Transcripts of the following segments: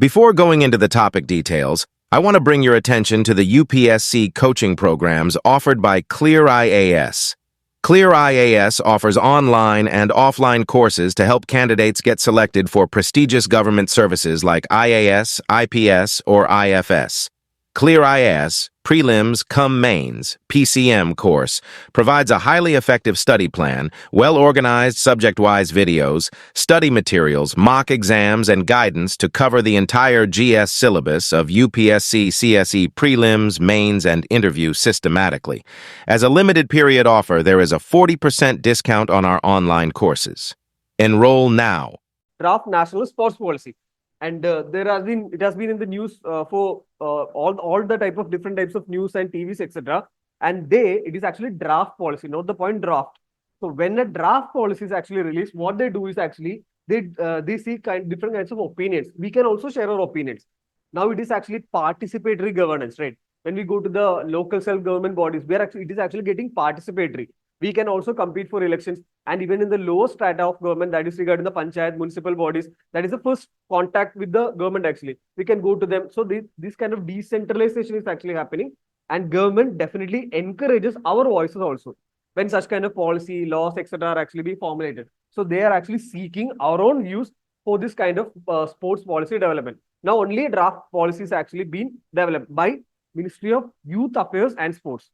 Before going into the topic details, I want to bring your attention to the UPSC coaching programs offered by ClearIAS. ClearIAS offers online and offline courses to help candidates get selected for prestigious government services like IAS, IPS, or IFS. ClearIAS, Prelims cum Mains, PCM course, provides a highly effective study plan, well-organized subject-wise videos, study materials, mock exams, and guidance to cover the entire GS syllabus of UPSC CSE Prelims, Mains, and Interview systematically. As a limited period offer, there is a 40% discount on our online courses. Enroll now. Draft National Sports Policy. And it has been in the news for all the different types of news and TVs, etc. And it is actually draft policy, not the point draft. So when a draft policy is actually released, what they do is actually they see different kinds of opinions. We can also share our opinions. Now it is actually participatory governance, right? When we go to the local self-government bodies, it is actually getting participatory. We can also compete for elections, and even in the lower strata of government, that is regarding the panchayat, municipal bodies, that is the first contact with the government actually. We can go to them. So this kind of decentralization is actually happening, and government definitely encourages our voices also when such kind of policy, laws, etc. are actually being formulated. So they are actually seeking our own views for this kind of sports policy development. Now only draft policies actually been developed by Ministry of Youth Affairs and Sports.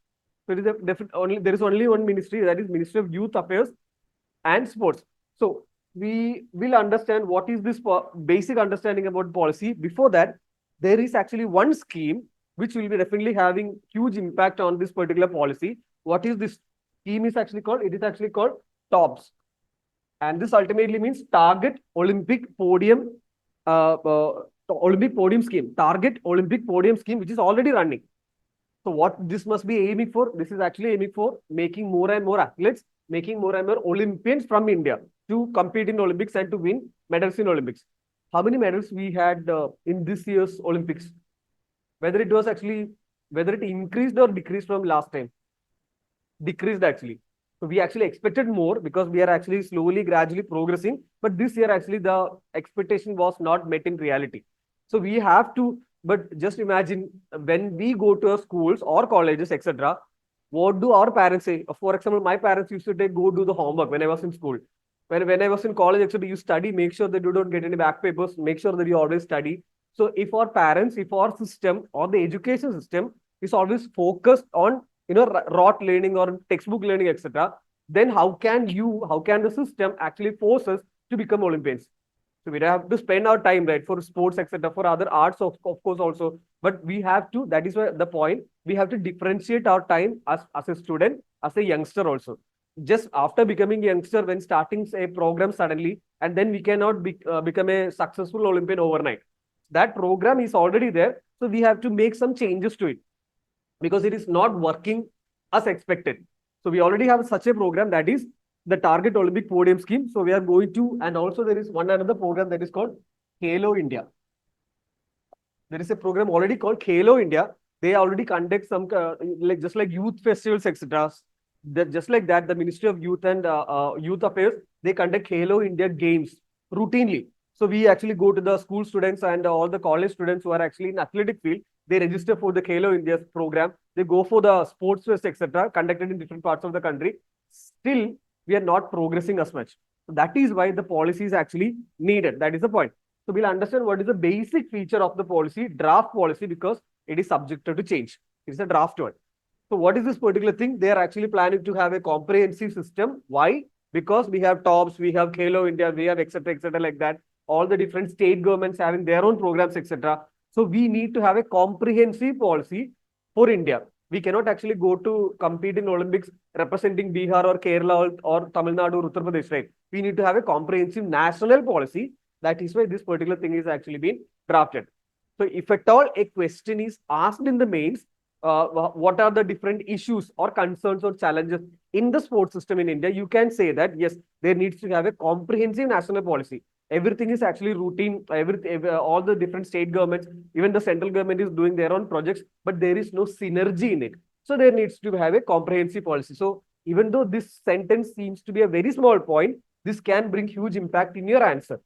So there is only one ministry, that is Ministry of Youth Affairs and Sports. So we will understand what is this basic understanding about policy. Before that, there is actually one scheme which will be definitely having huge impact on this particular policy. What is this scheme is actually called? It is actually called TOPS. And this ultimately means Target Olympic Podium Olympic Podium Scheme. Target Olympic Podium Scheme, which is already running. So what this must be aiming for? This is actually aiming for making more and more athletes, making more and more Olympians from India to compete in Olympics and to win medals in Olympics. How many medals we had in this year's Olympics? Whether it increased or decreased from last time? Decreased actually. So we actually expected more because we are actually slowly, gradually progressing. But this year actually the expectation was not met in reality. So we have to. But just imagine when we go to our schools or colleges, etc., what do our parents say? For example, my parents used to go do the homework when I was in school. When I was in college, actually, you study, make sure that you don't get any back papers, make sure that you always study. So if our parents, if our system or the education system is always focused on, rote learning or textbook learning, etc., then how can the system actually force us to become Olympians? So we have to spend our time, right, for sports, etc., for other arts, of course, also. But we have to, that is why the point, we have to differentiate our time as a student, as a youngster also. Just after becoming a youngster, when starting a program suddenly, and then we cannot become a successful Olympian overnight. That program is already there. So we have to make some changes to it because it is not working as expected. So we already have such a program, that is the Target Olympic Podium Scheme. So we are going to, and also there is another program that is called Halo India. There is a program already called Halo India. They already conduct some just like youth festivals, etc. Just like that, the Ministry of Youth and Youth Affairs, they conduct Halo India games routinely. So we actually go to the school students and all the college students who are actually in athletic field. They register for the Halo India program. They go for the sports fest, etc., conducted in different parts of the country. Still, we are not progressing as much. So that is why the policy is actually needed. That is the point. So we'll understand what is the basic feature of the policy, draft policy, because it is subjected to change. It's a draft one. So what is this particular thing? They are actually planning to have a comprehensive system. Why? Because we have TOPS, we have Halo India, we have etc., like that. All the different state governments having their own programs, etc. So we need to have a comprehensive policy for India. We cannot actually go to compete in Olympics representing Bihar or Kerala or Tamil Nadu or Uttar Pradesh, right? We need to have a comprehensive national policy. That is why this particular thing is actually being drafted. So if at all a question is asked in the mains, what are the different issues or concerns or challenges in the sports system in India, you can say that, yes, there needs to have a comprehensive national policy. Everything is actually routine. All the different state governments, even the central government is doing their own projects, but there is no synergy in it. So there needs to have a comprehensive policy. So even though this sentence seems to be a very small point, this can bring huge impact in your answer.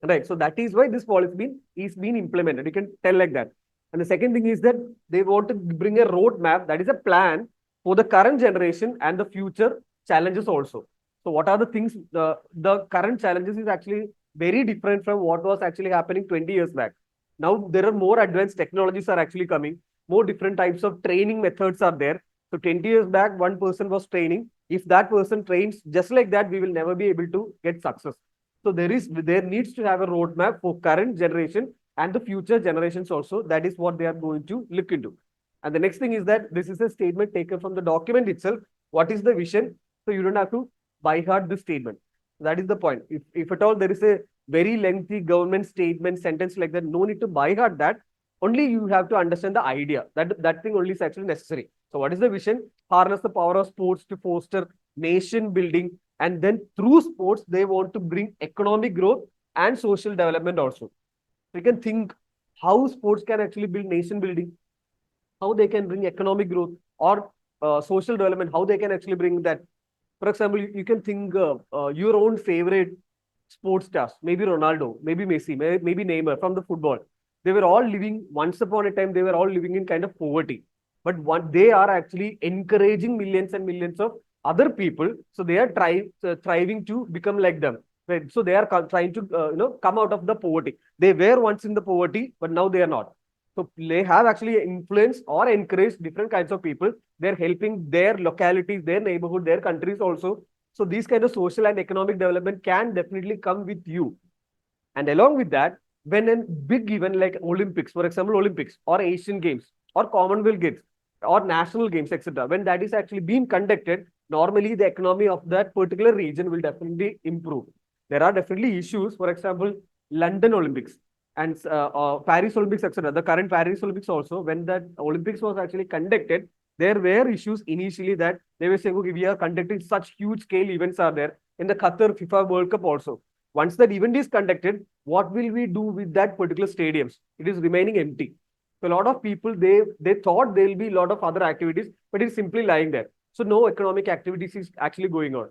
Right. So that is why this policy is being implemented. You can tell like that. And the second thing is that they want to bring a roadmap, that is a plan for the current generation and the future challenges also. So what are the things? The current challenges is actually very different from what was actually happening 20 years back. Now there are more advanced technologies are actually coming. More different types of training methods are there. So 20 years back, one person was training. If that person trains just like that, we will never be able to get success. So there needs to have a roadmap for current generation and the future generations also. That is what they are going to look into. And the next thing is that this is a statement taken from the document itself. What is the vision? So you don't have to by heart this statement. That is the point. If at all there is a very lengthy government statement sentence like that, no need to by heart that. Only you have to understand the idea. That thing only is actually necessary. So what is the vision? Harness the power of sports to foster nation building, and then through sports they want to bring economic growth and social development also. You can think how sports can actually build nation building, how they can bring economic growth or social development, how they can actually bring that. For example, you can think your own favorite sports stars, maybe Ronaldo, maybe Messi, maybe Neymar from the football. They were all living, once upon a time, they were all living in kind of poverty. But what they are actually encouraging millions and millions of other people. So they are thriving to become like them. Right? So they are trying to come out of the poverty. They were once in the poverty, but now they are not. So they have actually influenced or encouraged different kinds of people. They're helping their localities, their neighborhood, their countries also. So these kind of social and economic development can definitely come with you. And along with that, when a big event like Olympics, for example, Olympics or Asian Games or Commonwealth Games or national games, etc., when that is actually being conducted, normally the economy of that particular region will definitely improve. There are definitely issues, for example, London Olympics and Paris Olympics, etc. The current Paris Olympics also, when that Olympics was actually conducted, there were issues initially that they were saying, okay, we are conducting such huge scale events are there in the Qatar FIFA World Cup also. Once that event is conducted, what will we do with that particular stadiums? It is remaining empty. So a lot of people, they thought there will be a lot of other activities, but it's simply lying there. So no economic activities is actually going on.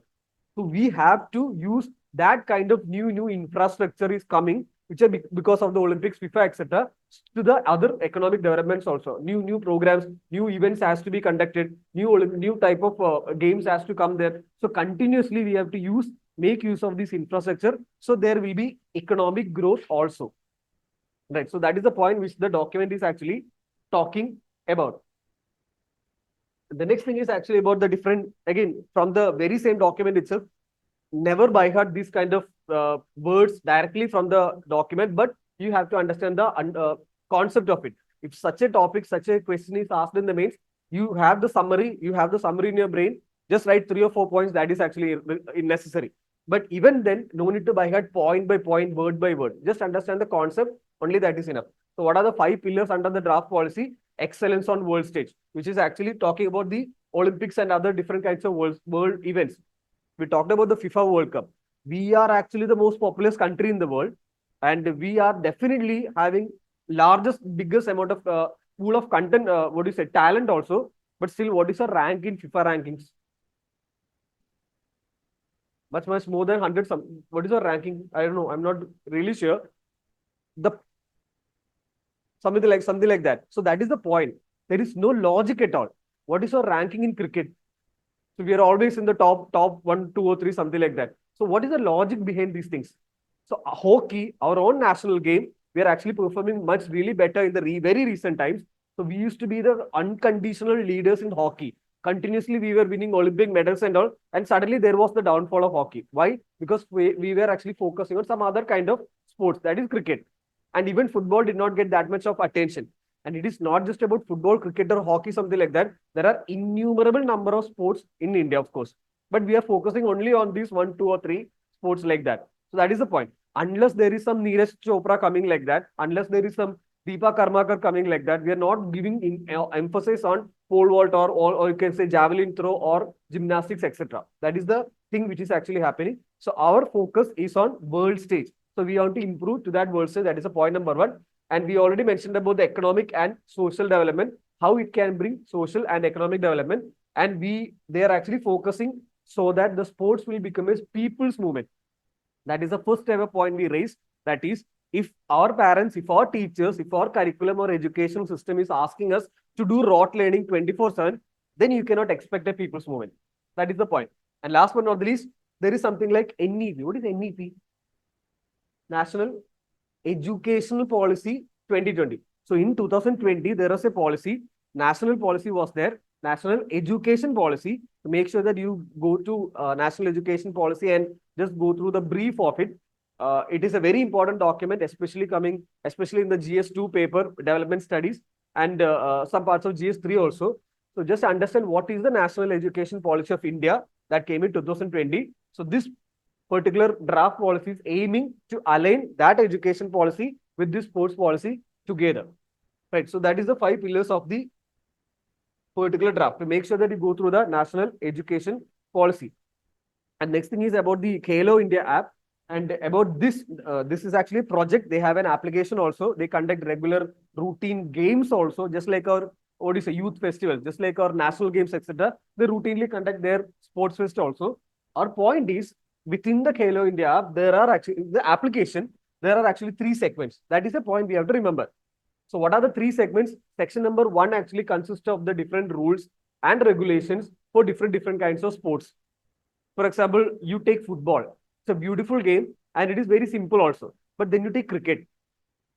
So we have to use that kind of new infrastructure is coming, which are because of the Olympics, FIFA, etc., to the other economic developments also. New programs, new events has to be conducted, new type of games has to come there. So continuously we have to make use of this infrastructure. So there will be economic growth also. Right. So that is the point which the document is actually talking about. The next thing is actually about the different, again, from the very same document itself, never by heart these kind of words directly from the document, but you have to understand the concept of it. If such a topic, such a question is asked in the mains, you have the summary in your brain, just write 3 or 4 points, that is actually necessary. But even then, no need to by heart point by point, word by word. Just understand the concept, only that is enough. So what are the 5 pillars under the draft policy? Excellence on world stage, which is actually talking about the Olympics and other different kinds of world events. We talked about the FIFA World Cup. We are actually the most populous country in the world, and we are definitely having biggest amount of pool of content. What do you say? Talent also, but still, what is our rank in FIFA rankings? Much more than 100. What is our ranking? I don't know. I'm not really sure. The something like that. So that is the point. There is no logic at all. What is our ranking in cricket? So we are always in the top 1, 2, or 3, something like that. So what is the logic behind these things? So hockey, our own national game, we are actually performing much really better in the very recent times. So we used to be the unconditional leaders in hockey. Continuously, we were winning Olympic medals and all. And suddenly there was the downfall of hockey. Why? Because we were actually focusing on some other kind of sports, that is cricket. And even football did not get that much of attention. And it is not just about football, cricket, or hockey, something like that. There are innumerable number of sports in India, of course. But we are focusing only on these 1, 2, or 3 sports like that. So that is the point. Unless there is some Neeraj Chopra coming like that, unless there is some Deepa Karmakar coming like that, we are not giving emphasis on pole vault or you can say javelin throw or gymnastics, etc. That is the thing which is actually happening. So our focus is on world stage. So we want to improve to that world stage. That is a point number 1. And we already mentioned about the economic and social development, how it can bring social and economic development. And they are actually focusing so that the sports will become a people's movement. That is the first ever point we raised. That is, if our parents, if our teachers, if our curriculum or education system is asking us to do rote learning 24/7, then you cannot expect a people's movement. That is the point. And last but not the least, there is something like NEP. What is NEP? National Educational Policy 2020. So in 2020, there was a policy, national policy was there, national education policy, to make sure that you go to national education policy and just go through the brief of it. It is a very important document, especially in the GS2 paper, development studies, and some parts of GS3 also. So just understand what is the national education policy of India that came in 2020. So this particular draft policy is aiming to align that education policy with this sports policy together. Right. So that is the 5 pillars of the particular draft, to make sure that you go through the national education policy. And next thing is about the Koo India App. And about this, this is actually a project. They have an application also. They conduct regular routine games also, just like our what is a youth festival, just like our national games, etc. They routinely conduct their sports fest also. Our point is, within the Koo India App, there are actually the application. There are actually 3 segments. That is a point we have to remember. So what are the 3 segments? Section number 1 actually consists of the different rules and regulations for different kinds of sports. For example, you take football. It's a beautiful game and it is very simple also. But then you take cricket.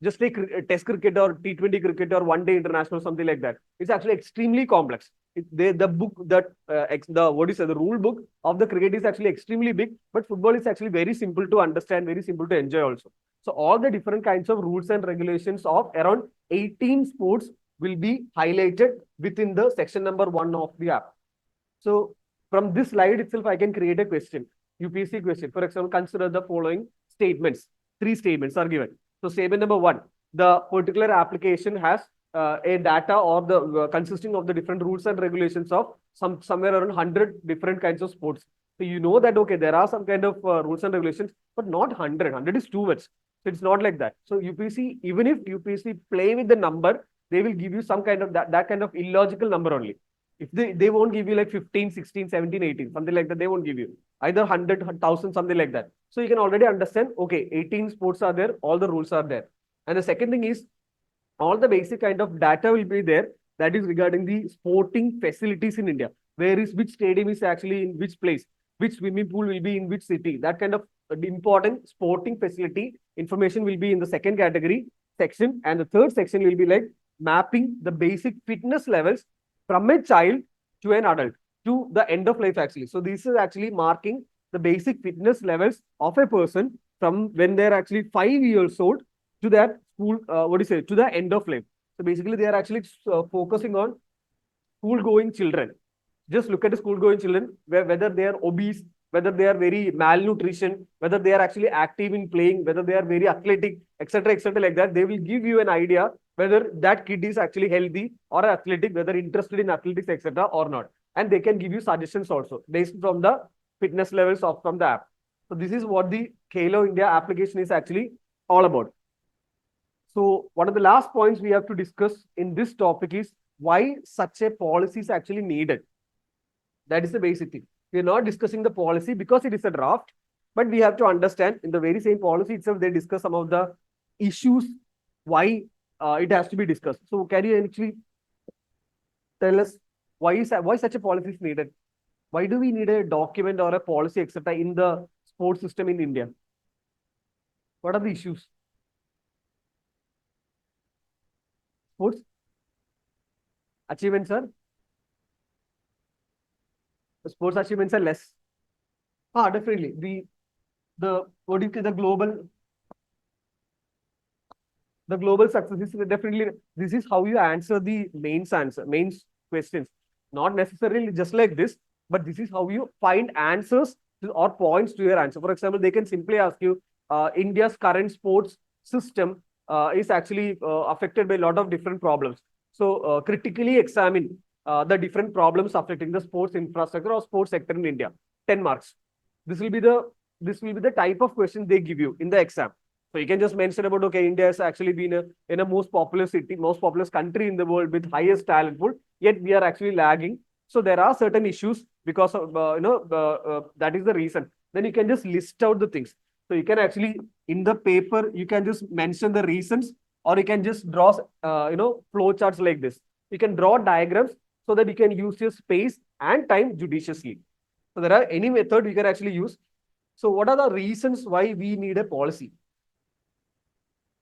Just take test cricket or T20 cricket or one day international, something like that. It's actually extremely complex. The book that the rule book of the cricket is actually extremely big, but football is actually very simple to understand, very simple to enjoy also. So all the different kinds of rules and regulations of around 18 sports will be highlighted within the section number 1 of the app. So from this slide itself, I can create a question, UPSC question. For example, consider the following statements. 3 statements are given. So statement number 1, the particular application has a data or the consisting of the different rules and regulations of somewhere around 100 different kinds of sports. So you know that, okay, there are some kind of rules and regulations, but not 100. 100 is too much. So it's not like that. So UPSC, even if UPSC play with the number, they will give you some kind of that kind of illogical number only. If they won't give you like 15, 16, 17, 18, something like that, they won't give you. Either 100, 1,000, something like that. So you can already understand, okay, 18 sports are there, all the rules are there. And the second thing is, all the basic kind of data will be there, that is regarding the sporting facilities in India. Which stadium is actually in which place, which swimming pool will be in which city. That kind of important sporting facility information will be in the second category section. And the third section will be like mapping the basic fitness levels from a child to an adult to the end of life actually. So this is actually marking the basic fitness levels of a person from when they're actually 5 years old to that school, to the end of life. So basically they are actually focusing on school-going children. Just look at the school-going children, whether they are obese, whether they are very malnutrition, whether they are actually active in playing, whether they are very athletic, etc., like that. They will give you an idea whether that kid is actually healthy or athletic, whether interested in athletics, etc., or not. And they can give you suggestions also based from the fitness levels from the app. So this is what the Koo India application is actually all about. So one of the last points we have to discuss in this topic is why such a policy is actually needed. That is the basic thing. We are not discussing the policy because it is a draft, but we have to understand in the very same policy itself, they discuss some of the issues why it has to be discussed. So can you actually tell us why such a policy is needed? Why do we need a document or a policy, etc., in the sports system in India? What are the issues? Sports achievements are sports achievements are less. Definitely. The what do you say, the global success is definitely, this is how you answer the main questions. Not necessarily just like this, but this is how you find answers or points to your answer. For example, they can simply ask you, India's current sports system is actually affected by a lot of different problems. So critically examine the different problems affecting the sports infrastructure or sports sector in India. 10 marks. This will be the type of question they give you in the exam. So you can just mention about, okay, India has actually been in a most populous city, most populous country in the world with highest talent pool, yet we are actually lagging. So there are certain issues because of, that is the reason. Then you can just list out the things. So you can actually, in the paper, you can just mention the reasons, or you can just draw, flow charts like this. You can draw diagrams so that you can use your space and time judiciously. So there are any method you can actually use. So what are the reasons why we need a policy?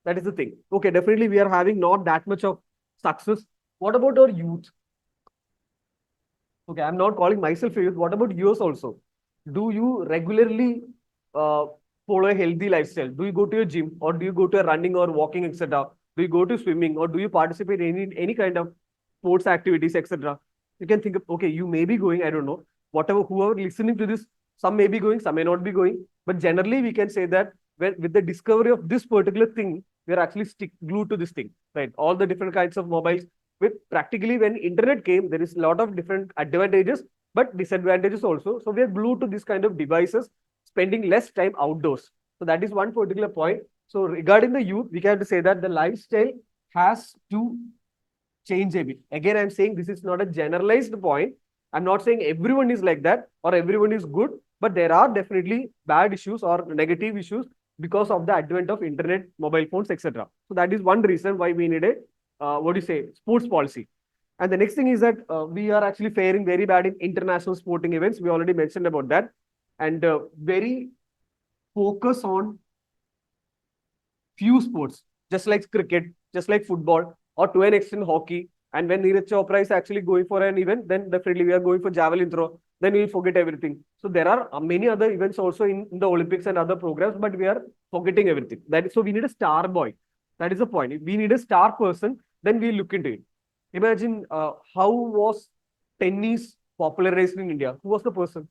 That is the thing. Okay, definitely we are having not that much of success. What about our youth? Okay, I'm not calling myself a youth. What about yours also? Do you regularly uh, follow a healthy lifestyle? Do you go to a gym, or do you go to a running or walking, etc.? Do you go to swimming, or do you participate in any kind of sports activities, etc.? You can think of, okay, you may be going, I don't know, whatever, whoever listening to this, some may be going, some may not be going. But generally, we can say that with the discovery of this particular thing, we are actually stick glued to this thing, right? All the different kinds of mobiles. With practically when internet came, there is a lot of different advantages, but disadvantages also. So we are glued to this kind of devices, spending less time outdoors. So that is one particular point. So regarding the youth, we can have to say that the lifestyle has to change a bit. Again, I'm saying this is not a generalized point. I'm not saying everyone is like that or everyone is good, but there are definitely bad issues or negative issues because of the advent of internet, mobile phones, etc. So that is one reason why we need a what do you say, sports policy. And the next thing is that we are actually faring very bad in international sporting events. We already mentioned about that, and very focus on few sports, just like cricket, just like football, or to an extent hockey. And when Neeraj Chopra is actually going for an event, then definitely we are going for javelin throw. Then we'll forget everything. So there are many other events also in the Olympics and other programs, but we are forgetting everything. That is, so we need a star boy. That is the point. If we need a star person, then we look into it. Imagine how was tennis popularized in India? Who was the person?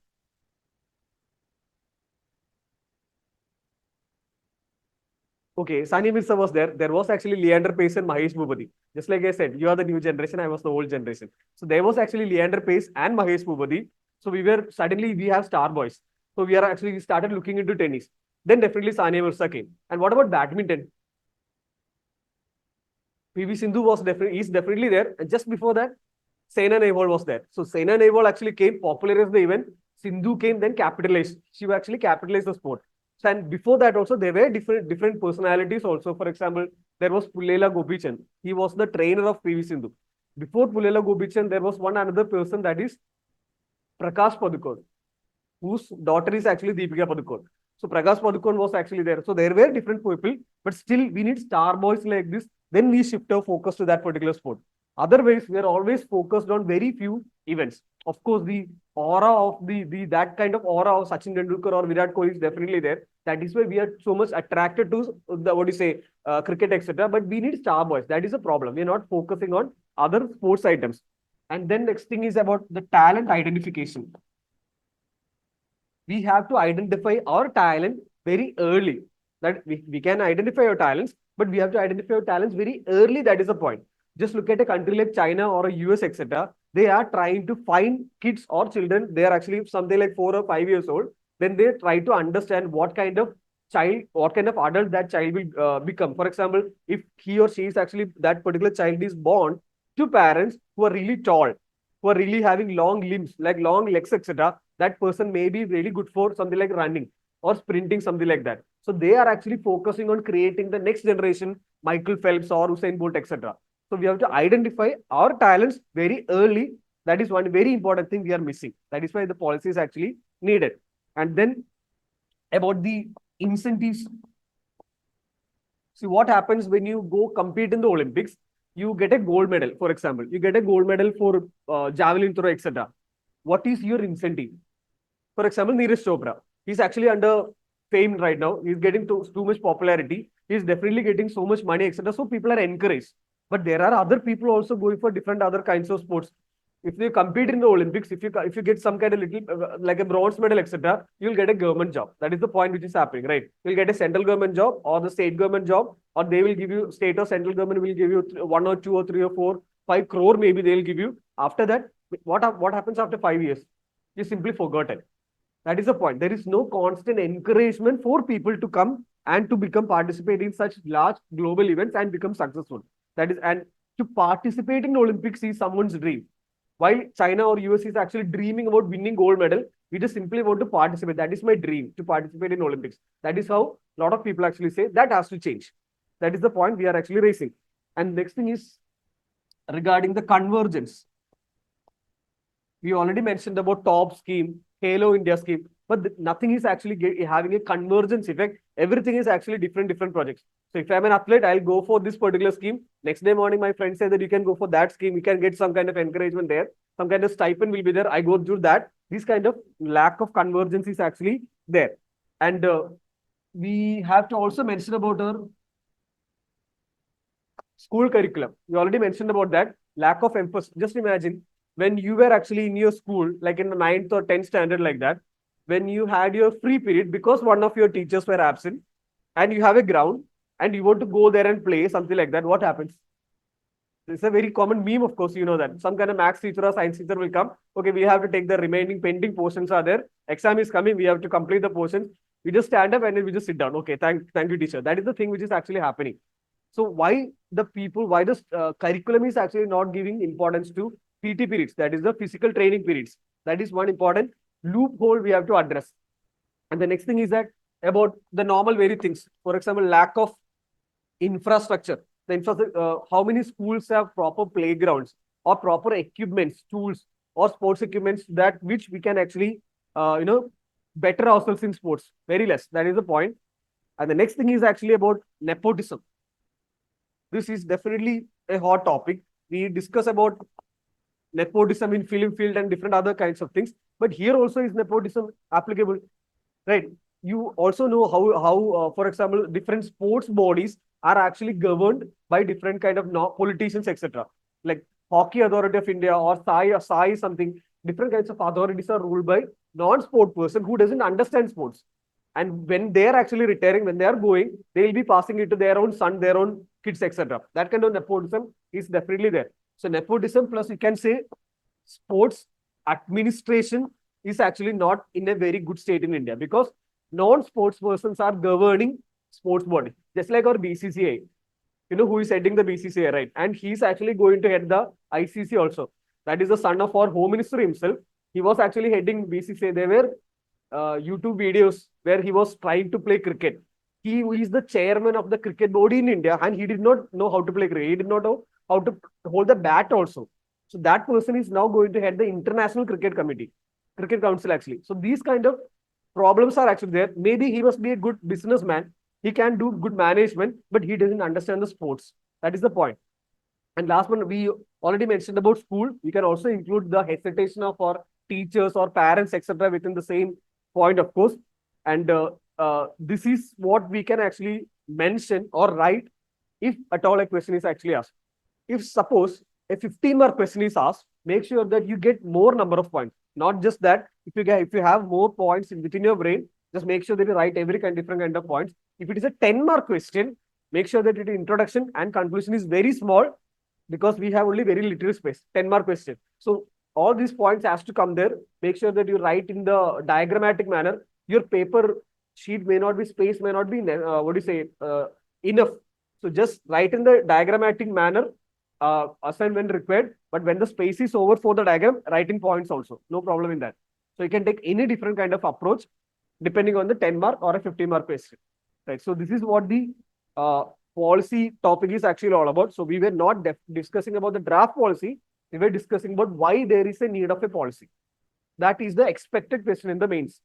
Okay, Sani Mirza was there. There was actually Leander Pace and Mahesh Bhubadi. Just like I said, you are the new generation, I was the old generation. So there was actually Leander Pace and Mahesh Bhubadi. So we were suddenly we have star boys. So we started looking into tennis. Then definitely Sani Mirza came. And what about badminton? PV Sindhu was definitely is definitely there. And just before that, Saina Nehwal was there. So Saina Nehwal actually came, popularized the event. Sindhu came, then capitalized. She actually capitalized the sport. So, and before that also, there were different personalities also. For example, there was Pullela Gopichan. He was the trainer of PV Sindhu. Before Pullela Gopichan, there was one another person, that is Prakash Padukone, whose daughter is actually Deepika Padukone. So Prakash Padukone was actually there. So there were different people, but still we need star boys like this. Then we shift our focus to that particular sport. Otherwise, we are always focused on very few events. Of course, the aura of the that kind of aura of Sachin Tendulkar or Virat Kohli is definitely there. That is why we are so much attracted to the what do you say cricket, etc. But we need star boys. That is a problem. We are not focusing on other sports items. And then next thing is about the talent identification. We have to identify our talent very early. That we can identify our talents, but we have to identify our talents very early. That is the point. Just look at a country like China or a US, etc. They are trying to find kids or children. They are actually something like 4 or 5 years old. Then they try to understand what kind of child, what kind of adult that child will become. For example, if he or she is actually that particular child is born to parents who are really tall, who are really having long limbs, like long legs, etc., that person may be really good for something like running or sprinting, something like that. So they are actually focusing on creating the next generation, Michael Phelps or Usain Bolt, etc. So we have to identify our talents very early. That is one very important thing we are missing. That is why the policy is actually needed. And then about the incentives. See what happens when you go compete in the Olympics. You get a gold medal, for example. You get a gold medal for javelin throw, etc. What is your incentive? For example, Neeraj Chopra. He's actually under fame right now. He's getting too much popularity. He's definitely getting so much money, etc. So people are encouraged. But there are other people also going for different other kinds of sports. If you compete in the Olympics, if you get some kind of little like a bronze medal, etc., you'll get a government job. That is the point which is happening, right? You'll get a central government job or the state government job, or they will give you state or central government will give you 1 or 2 or 3 or 4, 5 crore maybe they'll give you. After that, what happens after 5 years? You simply forgotten. That is the point. There is no constant encouragement for people to come and to become participate in such large global events and become successful. That is, and to participate in Olympics is someone's dream. While China or US is actually dreaming about winning gold medal, We just simply want to participate. That is my dream, to participate in Olympics. That is how a lot of people actually say that has to change. That is the point we are actually raising. And next thing is regarding the convergence. We already mentioned about top scheme, Halo India scheme, but nothing is actually having a convergence effect. Everything is actually different projects. So if I'm an athlete, I'll go for this particular scheme. Next day morning, my friend said that you can go for that scheme. You can get some kind of encouragement there. Some kind of stipend will be there. I go through that. This kind of lack of convergence is actually there. And we have to also mention about our school curriculum. We already mentioned about that. Lack of emphasis. Just imagine when you were actually in your school, like in the 9th or 10th standard, like that, when you had your free period because one of your teachers were absent and you have a ground and you want to go there and play something like that, what happens? It's a very common meme, of course, you know that. Some kind of maths teacher or science teacher will come. Okay, we have to take the remaining pending portions are there. Exam is coming. We have to complete the portions. We just stand up and then we just sit down. Okay, thank you, teacher. That is the thing which is actually happening. So why the curriculum is actually not giving importance to PT periods? That is the physical training periods. That is one important loophole we have to address. And the next thing is that about the normal very things. For example, lack of infrastructure. The infrastructure, how many schools have proper playgrounds or proper equipments, tools or sports equipments that which we can actually, better ourselves in sports? Very less. That is the point. And the next thing is actually about nepotism. This is definitely a hot topic. We discuss about nepotism in film field and different other kinds of things. But here also is nepotism applicable, right? You also know how for example, different sports bodies are actually governed by different kind of politicians, etc. Like Hockey Authority of India or SAI something. Different kinds of authorities are ruled by non-sport person who doesn't understand sports. And when they are actually retiring, when they are going, they will be passing it to their own son, their own kids, etc. That kind of nepotism is definitely there. So nepotism plus you can say sports administration is actually not in a very good state in India because non-sports persons are governing sports body, just like our BCCI. You know who is heading the BCCI, right? And he's actually going to head the ICC also. That is the son of our Home Minister himself. He was actually heading BCCI. There were YouTube videos where he was trying to play cricket. He is the chairman of the cricket body in India and he did not know how to play cricket. He did not know how to hold the bat also. So that person is now going to head the International Cricket Council actually. So these kind of problems are actually there. Maybe he must be a good businessman. He can do good management, but he doesn't understand the sports. That is the point. And last one, we already mentioned about school. We can also include the hesitation of our teachers or parents, etc., within the same point, of course. And this is what we can actually mention or write if at all a question is actually asked. If suppose a 15-mark question is asked, make sure that you get more number of points. Not just that, if you have more points within your brain, just make sure that you write every different kind of points. If it is a 10-mark question, make sure that your introduction and conclusion is very small because we have only very little space. 10-mark question. So all these points has to come there. Make sure that you write in the diagrammatic manner. Your paper sheet may not be, space may not be, enough. So just write in the diagrammatic manner, assign when required. But when the space is over for the diagram, write in points also. No problem in that. So you can take any different kind of approach depending on the 10-mark or a 15-mark question. Right. So this is what the policy topic is actually all about. So we were not discussing about the draft policy. We were discussing about why there is a need of a policy. That is the expected question in the mains.